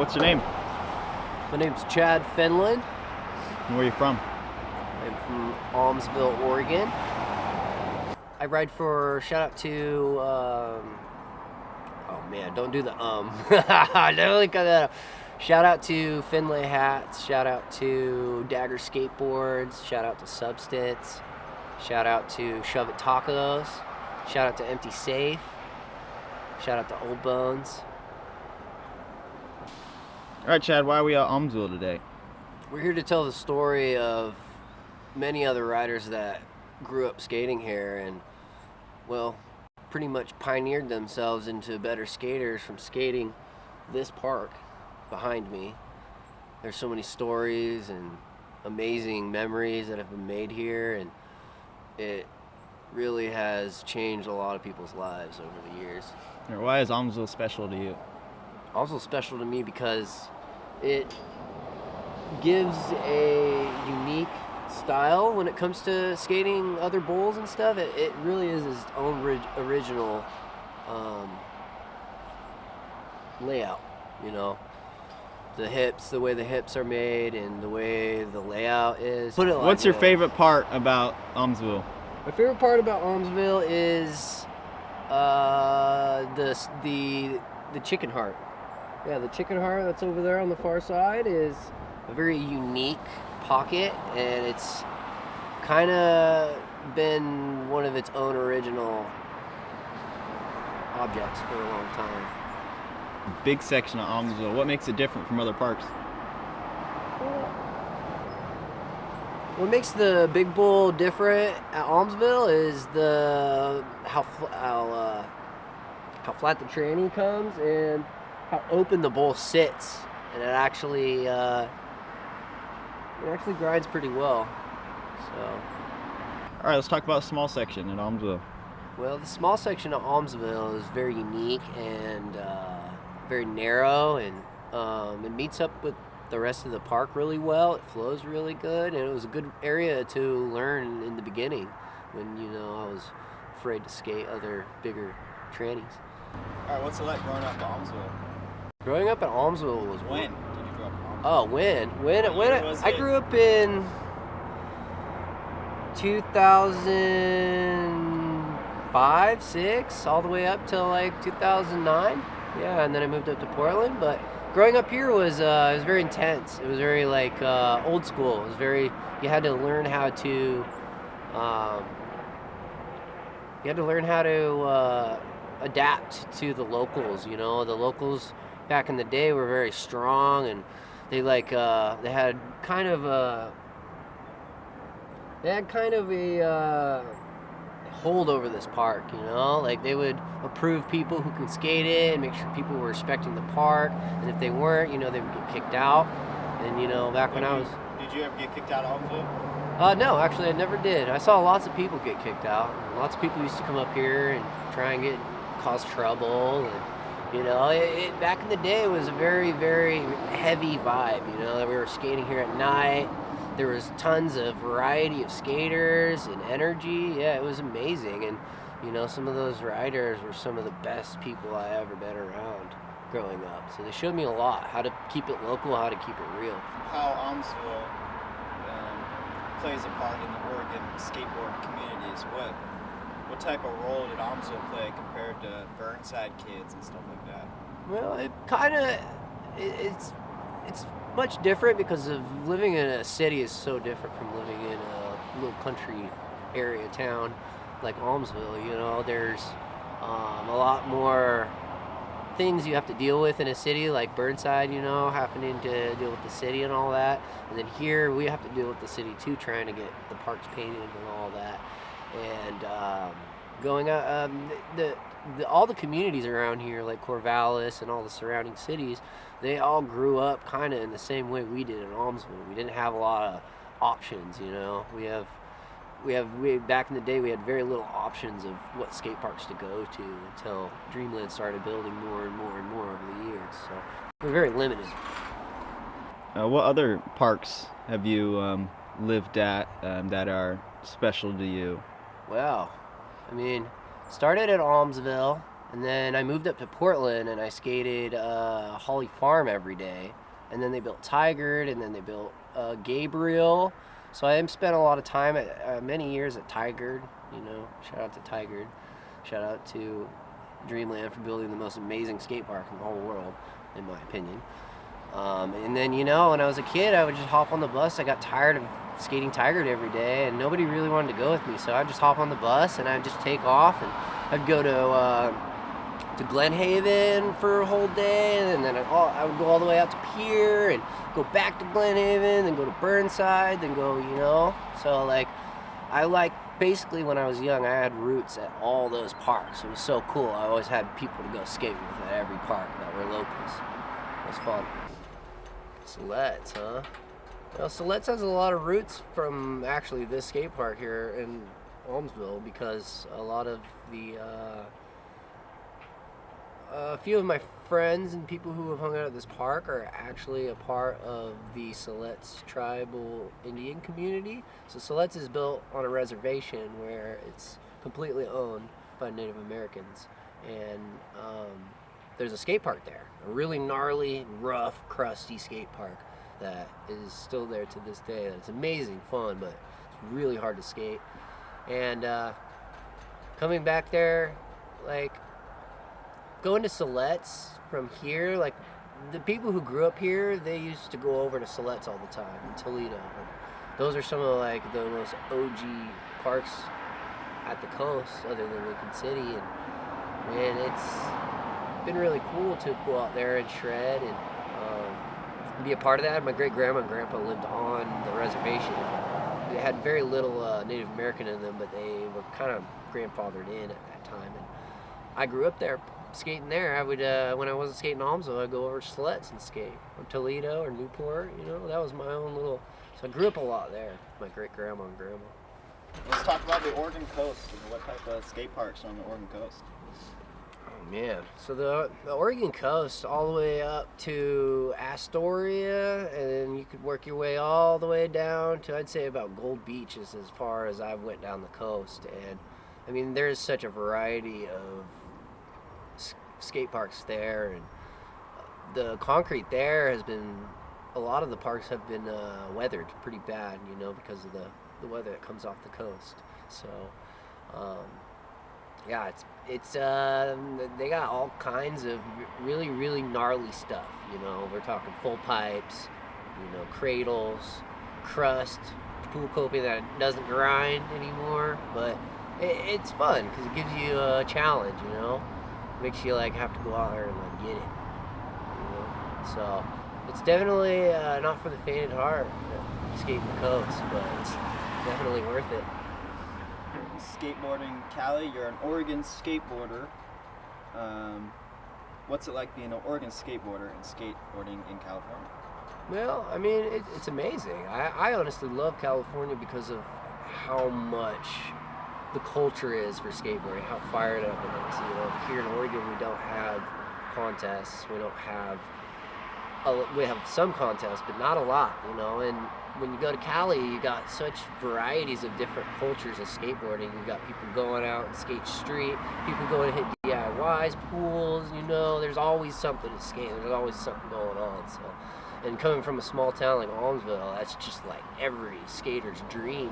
what's your name? My name's Chad Fenlon. And where are you from? I'm from Aumsville, Oregon. I ride for, shout out to, oh man, don't do the Definitely cut that out. Shout out to Finlay Hats, shout out to Dagger Skateboards, shout out to Substance, shout out to Shove It Tacos, shout out to Empty Safe, shout out to Old Bones. All right, Chad, why are we at Aumsville today? We're here to tell the story of many other riders that grew up skating here and, well, pretty much pioneered themselves into better skaters from skating this park behind me. There's so many stories and amazing memories that have been made here, and it really has changed a lot of people's lives over the years. Why is Aumsville special to you? Also special to me because it gives a unique style when it comes to skating other bowls and stuff. It really is its own original layout, you know. The hips, the way the hips are made and the way the layout is. What's your favorite part about Aumsville? My favorite part about Aumsville is the chicken heart. Yeah, the chicken heart that's over there on the far side is a very unique pocket, and it's kind of been one of its own original objects for a long time. Big section of Aumsville. What makes it different from other parks? What makes the Big Bull different at Aumsville is how flat the tranny comes and how open the bowl sits, and it actually grinds pretty well. So. All right, let's talk about small section at Aumsville. Well, the small section of Aumsville is very unique and very narrow, and it meets up with the rest of the park really well. It flows really good, and it was a good area to learn in the beginning when, I was afraid to skate other bigger trannies. All right, what's it like growing up at Aumsville? Growing up at Aumsville was... When did you grow up at Aumsville? Oh, when? I it? grew up in 2005, 6, all the way up till like 2009. Yeah, and then I moved up to Portland. But growing up here was very intense. It was very old school. It was very, you had to learn how to adapt to the locals. The locals back in the day were very strong, and they had kind of a hold over this park, like they would approve people who can skate it and make sure people were respecting the park, and if they weren't, they would get kicked out. And back when I was... Did you ever get kicked out of Aumsville? No, actually I never did. I saw lots of people get kicked out. Lots of people used to come up here and try and cause trouble, and back in the day it was a very, very heavy vibe, that we were skating here at night. There was tons of variety of skaters and energy. Yeah, it was amazing. And, some of those riders were some of the best people I ever been around growing up. So they showed me a lot, how to keep it local, how to keep it real. How Aumsville plays a part in the Oregon skateboard communities. What type of role did Aumsville play compared to Burnside kids and stuff like that? Well, it's much different because of living in a city is so different from living in a little country area town like Aumsville. There's a lot more things you have to deal with in a city like Burnside, having to deal with the city and all that. And then here we have to deal with the city too, trying to get the parks painted and all that. And going out, all the communities around here, like Corvallis and all the surrounding cities, they all grew up kind of in the same way we did in Aumsville. We didn't have a lot of options, We back in the day, we had very little options of what skate parks to go to until Dreamland started building more and more and more over the years. So we're very limited. What other parks have you lived at that are special to you? Well, started at Aumsville, And then I moved up to Portland and I skated Holly Farm every day. And then they built Tigard, and then they built Gabriel. So I spent a lot of time many years at Tigard. Shout out to Tigard. Shout out to Dreamland for building the most amazing skate park in the whole world, in my opinion. And then, when I was a kid, I would just hop on the bus. I got tired of skating Tigard every day, and nobody really wanted to go with me. So I'd just hop on the bus, and I'd just take off, and I'd go to Glen Haven for a whole day, and then I would go all the way out to Pier, and go back to Glen Haven, then go to Burnside, then go, So, basically, when I was young, I had roots at all those parks. It was so cool. I always had people to go skate with at every park that were locals. It was fun. Siletz, huh? Well, Siletz has a lot of roots from actually this skate park here in Aumsville, because a lot of a few of my friends and people who have hung out at this park are actually a part of the Siletz tribal Indian community. So Siletz is built on a reservation where it's completely owned by Native Americans, and there's a skate park there, a really gnarly, rough, crusty skate park that is still there to this day. It's amazing fun, but it's really hard to skate. And coming back there, going to Siletz from here, the people who grew up here, they used to go over to Siletz all the time in Toledo. And those are some of the most OG parks at the coast, other than Lincoln City. And man, it's been really cool to go out there and shred and be a part of that. My great grandma and grandpa lived on the reservation. They had very little Native American in them, but they were kind of grandfathered in at that time. And I grew up there skating there. I would, when I wasn't skating in Aumsville, I'd go over to Siletz and skate, or Toledo or Newport. That was my own little. So I grew up a lot there. My great grandma and grandma. Let's talk about the Oregon coast and what type of skate parks are on the Oregon coast. Oh man, so the Oregon coast, all the way up to Astoria, and then you could work your way all the way down to, I'd say, about Gold Beach is as far as I've went down the coast. And I mean, there's such a variety of skate parks there, and the concrete there has been, a lot of the parks have been weathered pretty bad, because of the weather that comes off the coast. So yeah, it's they got all kinds of really, really gnarly stuff. We're talking full pipes, cradles, crust, pool coping that doesn't grind anymore, but it's fun because it gives you a challenge. Makes you have to go out there and get it. So it's definitely not for the faint of heart skating the coast, but it's definitely worth it. Skateboarding Cali, you're an Oregon skateboarder. What's it like being an Oregon skateboarder and skateboarding in California? Well, I mean, it's amazing. I honestly love California because of how much the culture is for skateboarding, how fired up it is. Here in Oregon, we don't have contests. We don't have. We have some contests, but not a lot. And when you go to Cali, you got such varieties of different cultures of skateboarding. You got people going out and skate street, people going to hit DIYs, pools. There's always something to skate. There's always something going on. So, and coming from a small town like Aumsville, that's just every skater's dream.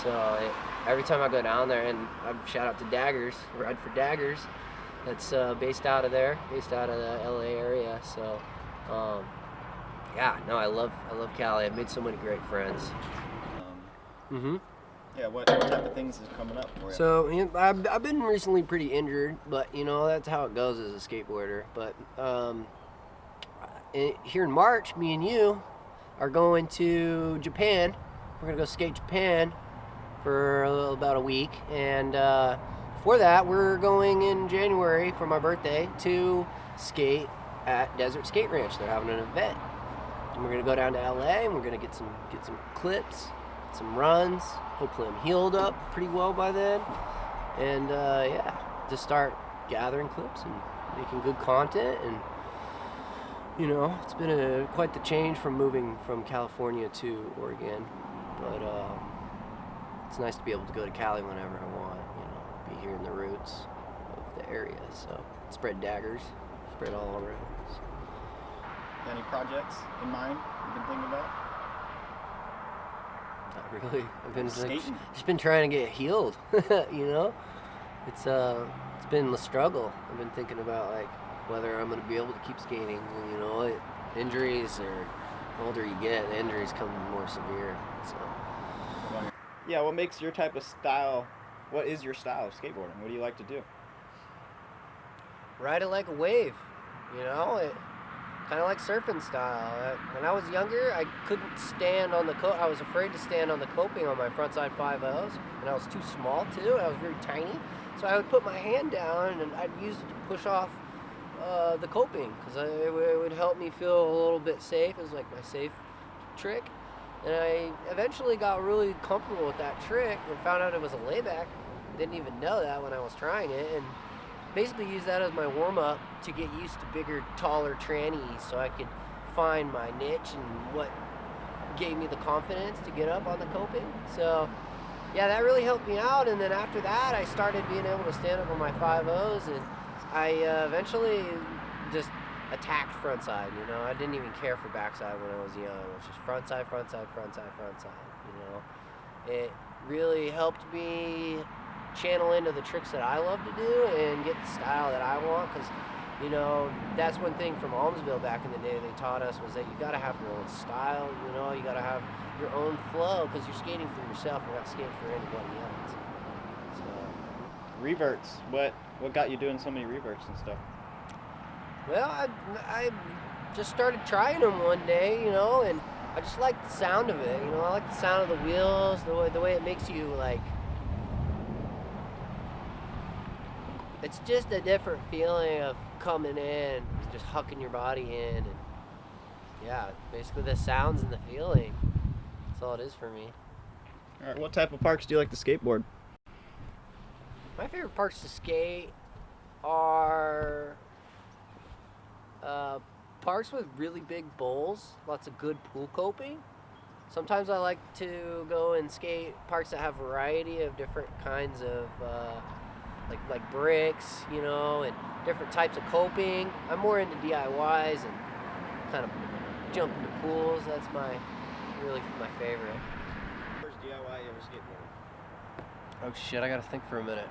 So every time I go down there, and shout out to Daggers, ride for Daggers. That's based out of there, based out of the LA area. So. Yeah, no, I love Cali. I've made so many great friends. Yeah, what type of things is coming up for you? So I've been recently pretty injured, but that's how it goes as a skateboarder. But here in March, me and you are going to Japan. We're gonna go skate Japan for about a week, and before that, we're going in January for my birthday to skate at Desert Skate Ranch. They're having an event, and we're gonna go down to LA, and we're gonna get some clips, some runs. Hopefully I'm healed up pretty well by then, and yeah, just start gathering clips and making good content. And it's been quite the change from moving from California to Oregon, but it's nice to be able to go to Cali whenever I want. Be here in the roots of the area. So spread daggers, spread all around. So. Any projects in mind you've been thinking about? Not really. I've been Skating. just been trying to get healed. You know, it's been a struggle. I've been thinking about like whether I'm going to be able to keep skating. You know, injuries, or the older you get, the injuries come more severe. So. Yeah, what makes your type of style? What is your style of skateboarding? What do you like to do? Ride it like a wave, you know, kind of like surfing style. When I was younger, I couldn't stand on the I was afraid to stand on the coping on my frontside 5.0s, and I was too small too. I was very tiny, so I would put my hand down and I'd use it to push off the coping because it would help me feel a little bit safe. It was like my safe trick, and I eventually got really comfortable with that trick and found out it was a layback. Didn't even know that when I was trying it, and basically use that as my warm-up to get used to bigger, taller trannies so I could find my niche and what gave me the confidence to get up on the coping. So yeah, that really helped me out, and then after that I started being able to stand up on my 5.0s, and I eventually just attacked frontside. You know, I didn't even care for backside when I was young. It was just frontside, frontside, frontside, frontside. You know, it really helped me channel into the tricks that I love to do and get the style that I want, because you know, that's one thing from Aumsville back in the day they taught us, was that you got to have your own style. You know, you got to have your own flow, because you're skating for yourself, you're not skating for anybody else. So Reverts. What got you doing so many reverts and stuff? well, I just started trying them one day, you know, and I just like the sound of it. You know, I like the sound of the wheels, the way it makes you like. It's just a different feeling of coming in, just hucking your body in, and yeah, basically the sounds and the feeling. That's all it is for me. All right, what type of parks do you like to skateboard? My favorite parks to skate are parks with really big bowls, lots of good pool coping. Sometimes I like to go and skate parks that have variety of different kinds of like bricks, you know, and different types of coping. I'm more into DIYs and kind of jump into pools. That's really my favorite. First DIY you ever skateboarded? Oh shit, I gotta think for a minute.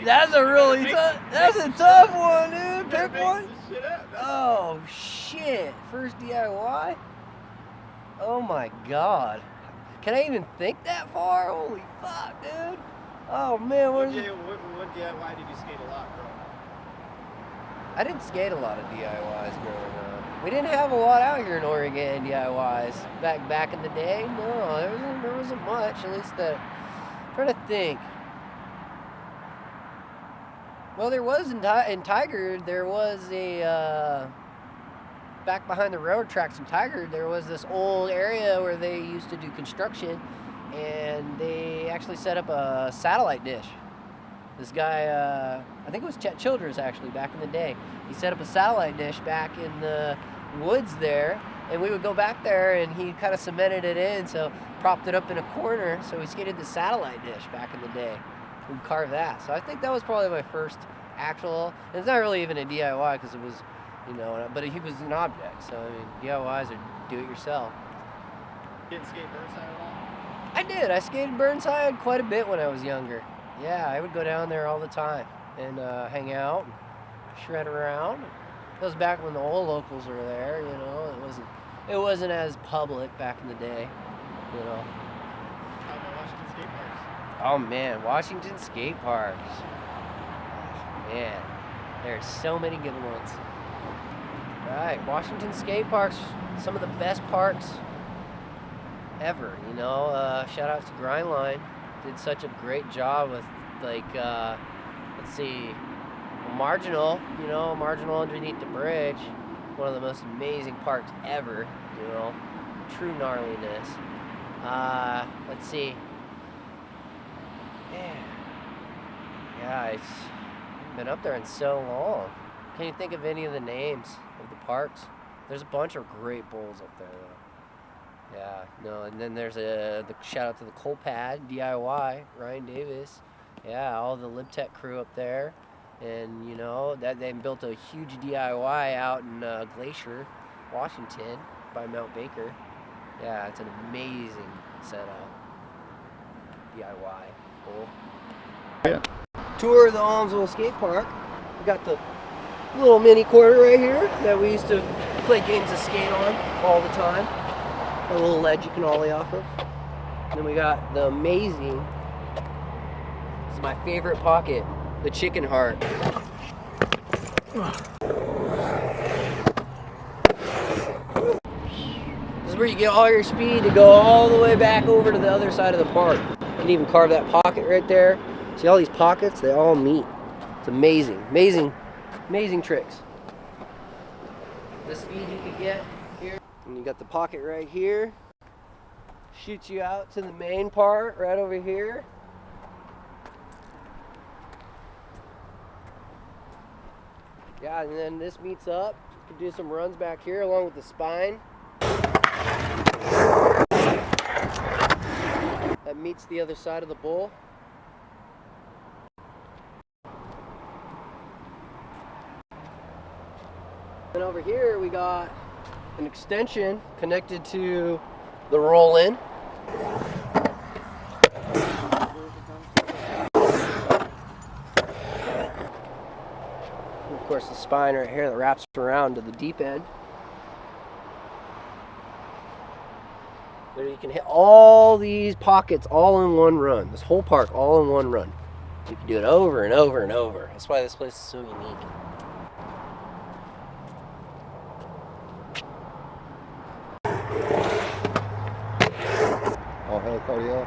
That's a tough one, dude. Pick one. Oh shit, first DIY? Oh my god. Can I even think that far? Holy fuck, dude. Oh man, What DIY did you skate a lot growing up? I didn't skate a lot of DIYs growing up. We didn't have a lot out here in Oregon, DIYs. Back in the day, no, there wasn't much. At least I'm trying to think. Well, there was in Tigard, there was a back behind the railroad tracks in Tigard, there was this old area where they used to do construction, and they actually set up a satellite dish. This guy, I think it was Chet Childress actually, back in the day. He set up a satellite dish back in the woods there, and we would go back there, and he kind of cemented it in, so propped it up in a corner, so we skated the satellite dish back in the day. We'd carve that. So I think that was probably my first actual, and it's not really even a DIY because it was, you know, but he was an object. So, I mean, DIYs are do-it-yourself. Didn't skate Burnside at all? I did. I skated Burnside quite a bit when I was younger. Yeah, I would go down there all the time and hang out and shred around. That was back when the old locals were there, you know. It wasn't as public back in the day, you know. How about Washington Skateparks? Oh man, Washington Skateparks. Oh, man, there's so many good ones. Right, Washington Skateparks, some of the best parks ever, you know. Shout out to Grindline. Did such a great job with, like, let's see, Marginal, you know, Marginal underneath the bridge. One of the most amazing parks ever, you know. True gnarliness. Let's see. Yeah, it's been up there in so long. Can you think of any of the names of the parks? There's a bunch of great bowls up there, though. Yeah, no, and then there's the shout out to the Coal Pad DIY, Ryan Davis. Yeah, all the LibTech crew up there. And, you know, that they built a huge DIY out in Glacier, Washington, by Mount Baker. Yeah, it's an amazing setup. DIY. Cool. Yeah. Tour of the Aumsville Skatepark. We got the little mini quarter right here that we used to play games of skate on all the time. A little ledge you can ollie off of. And then we got the amazing, this is my favorite pocket, the chicken heart. This is where you get all your speed to go all the way back over to the other side of the park. You can even carve that pocket right there. See all these pockets? They all meet. It's amazing, amazing, amazing tricks. The speed you can get here. And you got the pocket right here. Shoots you out to the main part right over here. Yeah, and then this meets up. You can do some runs back here along with the spine. That meets the other side of the bowl. And over here we got an extension connected to the roll-in. And of course the spine right here that wraps around to the deep end. So you can hit all these pockets all in one run. This whole park all in one run. You can do it over and over and over. That's why this place is so unique. All hail cardio.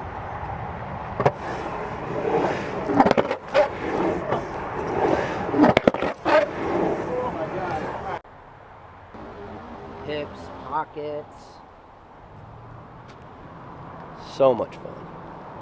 Hips, pockets. So much fun.